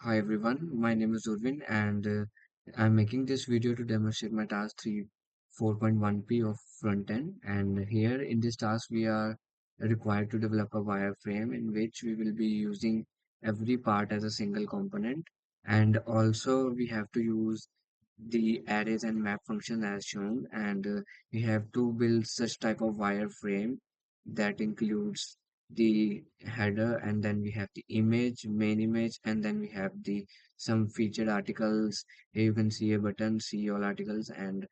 Hi everyone, my name is Urvin and I'm making this video to demonstrate my task 3 4.1p of front end, and here in this task we are required to develop a wireframe in which we will be using every part as a single component, and also we have to use the arrays and map function as shown, and we have to build such type of wireframe that includes the header, and then we have the main image, and then we have the some featured articles. Here you can see a button, see all articles, and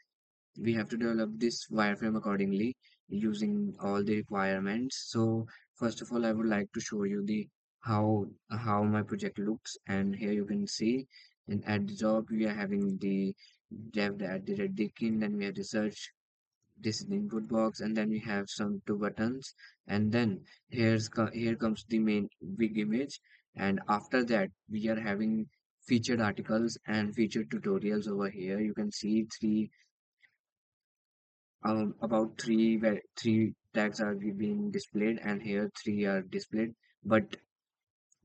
we have to develop this wireframe accordingly using all the requirements. So first of all, I would like to show you the how my project looks, and here you can see at the top we are having the dev at the red icon, then we have the search, this is the input box, and then we have some two buttons, and then here comes the main big image, and after that we are having featured articles and featured tutorials. Over here you can see about three tags are being displayed, and here three are displayed. But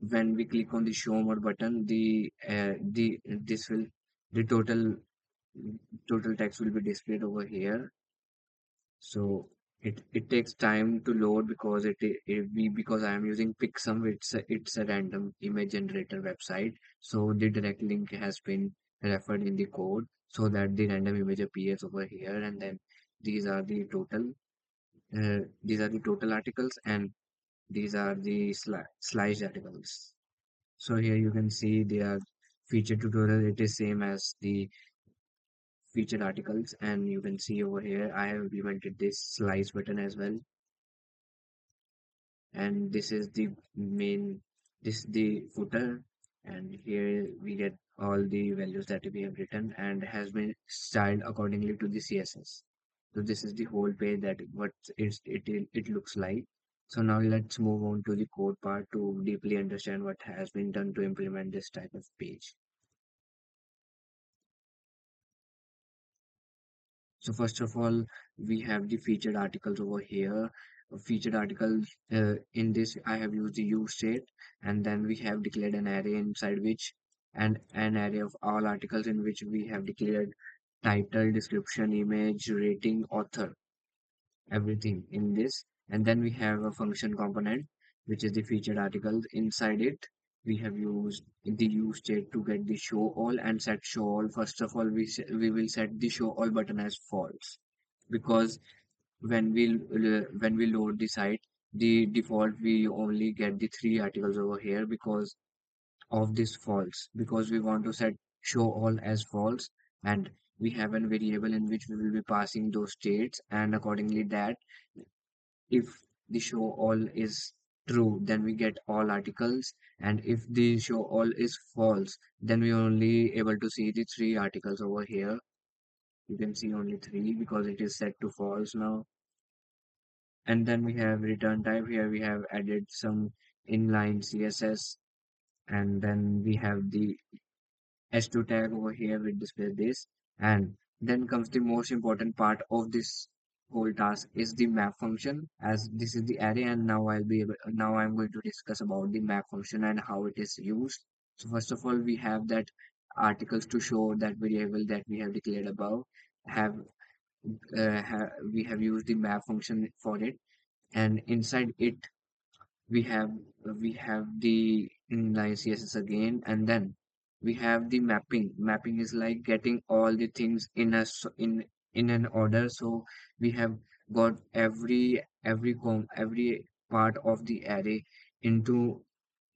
when we click on the show more button, the this will the total text will be displayed over here. So it takes time to load because because I am using Pixum. It's a random image generator website. So the direct link has been referred in the code so that the random image appears over here, and then these are the total these are the total articles, and these are the sliced articles. So here you can see they are feature tutorial. It is same as the featured articles, and you can see over here I have implemented this slice button as well, and this is the main, this is the footer, and here we get all the values that we have written and has been styled accordingly to the CSS. So this is the whole page that it looks like. So now let's move on to the code part to deeply understand what has been done to implement this type of page. So first of all, we have the featured articles over here. Featured articles, in this I have used the use state, and then we have declared an array inside which, and an array of all articles in which we have declared title, description, image, rating, author, everything in this. And then we have a function component which is the featured articles. Inside it we have used the use state to get the show all and set show all. First of all, we will set the show all button as false, because when we load the site, the default we only get the three articles over here because of this false, because we want to set show all as false, and we have a variable in which we will be passing those states, and accordingly that if the show all is true, then we get all articles, and if the show all is false, then we only able to see the three articles over here. You can see only three because it is set to false now. And then we have return type. Here we have added some inline CSS, and then we have the h2 tag over here will display this. And then comes the most important part of this whole task is the map function, as this is the array, and now I'm going to discuss about the map function and how it is used. So first of all, we have that articles to show that variable that we have declared above have we have used the map function for it, and inside it we have we have the inline CSS again, and then we have the mapping. Mapping is like getting all the things in in an order. So we have got every part of the array into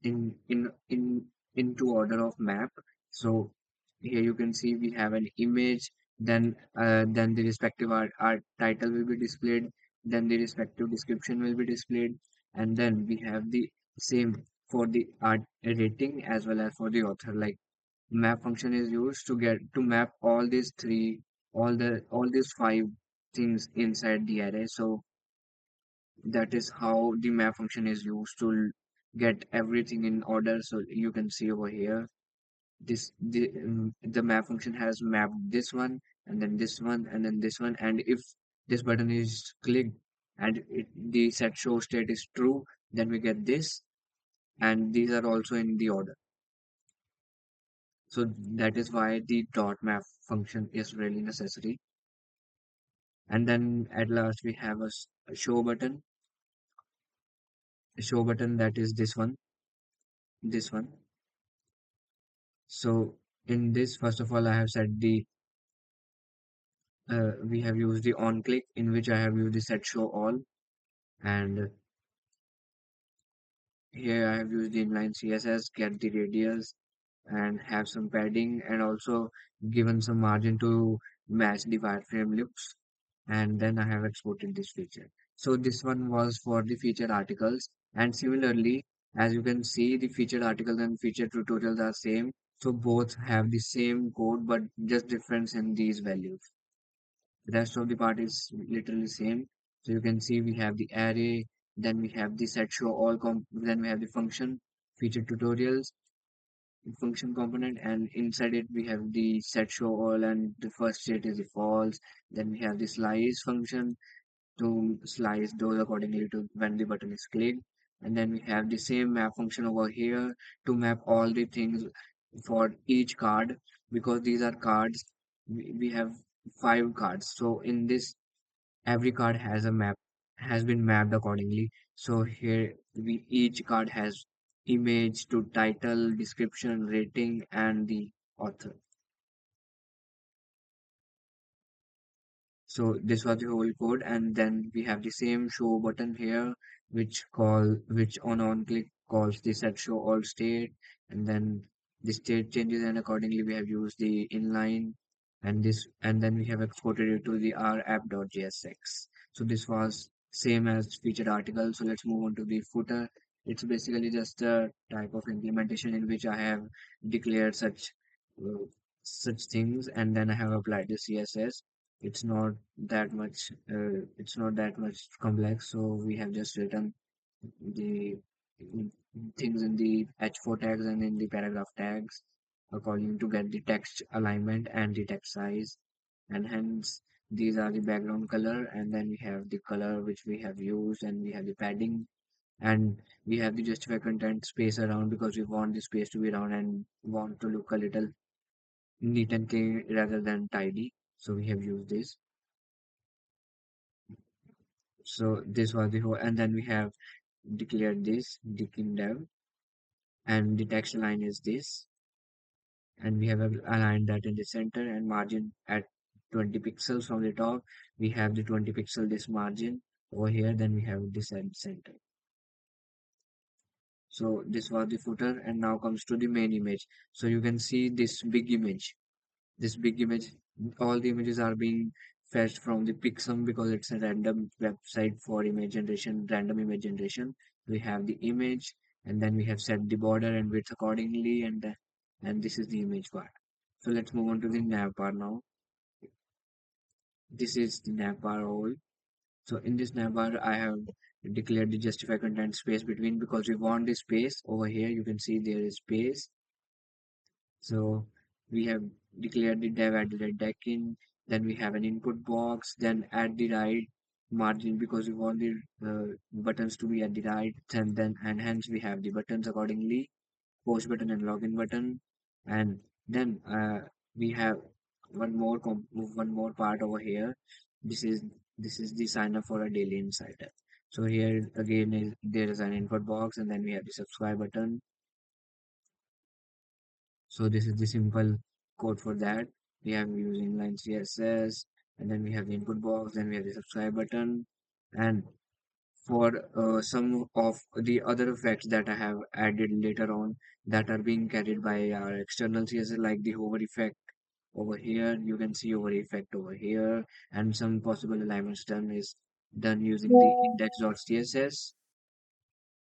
into order of map. So here you can see we have an image, then the respective art title will be displayed, then the respective description will be displayed, and then we have the same for the art rating as well as for the author. Like map function is used to get to map all these three, all these five things inside the array. So that is how the map function is used to get everything in order. So you can see over here the map function has mapped this one, and then this one, and then this one, and if this button is clicked and the set show state is true, then we get this, and these are also in the order. So that is why the dot map function is really necessary. And then at last we have a show button. A show button, that is this one. So in this, first of all, I have set the we have used the on click, in which I have used the set show all, and here I have used the inline CSS, get the radius, and have some padding, and also given some margin to match the wireframe loops. And then I have exported this feature. So this one was for the featured articles, and similarly, as you can see, the featured articles and featured tutorials are same. So both have the same code, but just difference in these values. The rest of the part is literally same. So you can see we have the array, then we have the set show all then we have the function, featured tutorials, function component, and inside it we have the set show all, and the first state is the false. Then we have the slice function to slice those accordingly to when the button is clicked. And then we have the same map function over here to map all the things for each card, because these are cards. We have 5 cards, so in this every card has a map, has been mapped accordingly. So here we each card has image to title, description, rating, and the author. So this was the whole code, and then we have the same show button here, which on click calls the set show all state, and then the state changes, and accordingly we have used the inline, and then we have exported it to the r app.jsx. So this was same as featured article. So let's move on to the footer. It's basically just a type of implementation in which I have declared uh, such things, and then I have applied the CSS. It's not that much complex, so we have just written the things in the h4 tags and in the paragraph tags according to get the text alignment and the text size, and hence these are the background color, and then we have the color which we have used, and we have the padding, and we have the justify content space around because we want the space to be round and want to look a little neat and clean rather than tidy, so we have used this. So this was the whole, and then we have declared this dict dev, and the text line is this, and we have aligned that in the center and margin at 20 pixels from the top. We have the 20 pixel this margin over here, then we have this at the center. So this was the footer, and now comes to the main image. So you can see this big image, all the images are being fetched from the Pixum because it's a random website for image generation, random image generation. We have the image, and then we have set the border and width accordingly, and this is the image part. So let's move on to the nav bar now. This is the nav bar all. So in this nav bar, I have declared the justify content space between, because we want the space over here. You can see there is space. So we have declared the dev at the red deck in, then we have an input box, then at the right margin because we want the buttons to be at the right, and hence we have the buttons accordingly, post button and login button, and then we have one more part over here. This is this is the sign up for a daily insider. So here again there is an input box, and then we have the subscribe button. So this is the simple code for that. We have using inline CSS, and then we have the input box, then we have the subscribe button, and for some of the other effects that I have added later on that are being carried by our external CSS, like the hover effect over here. You can see hover effect over here, and some possible alignments done using the index.css.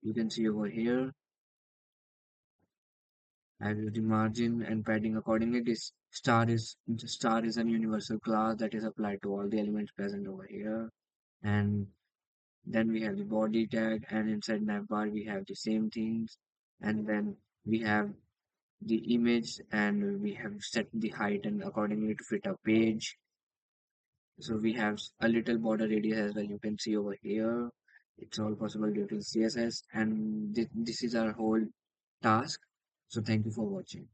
You can see over here. I've used the margin and padding accordingly. This star is an universal class that is applied to all the elements present over here. And then we have the body tag, and inside navbar we have the same things. And then we have the image, and we have set the height and accordingly to fit a page. So we have a little border radius as well. You can see over here. It's all possible due to CSS, and this is our whole task. So thank you for watching.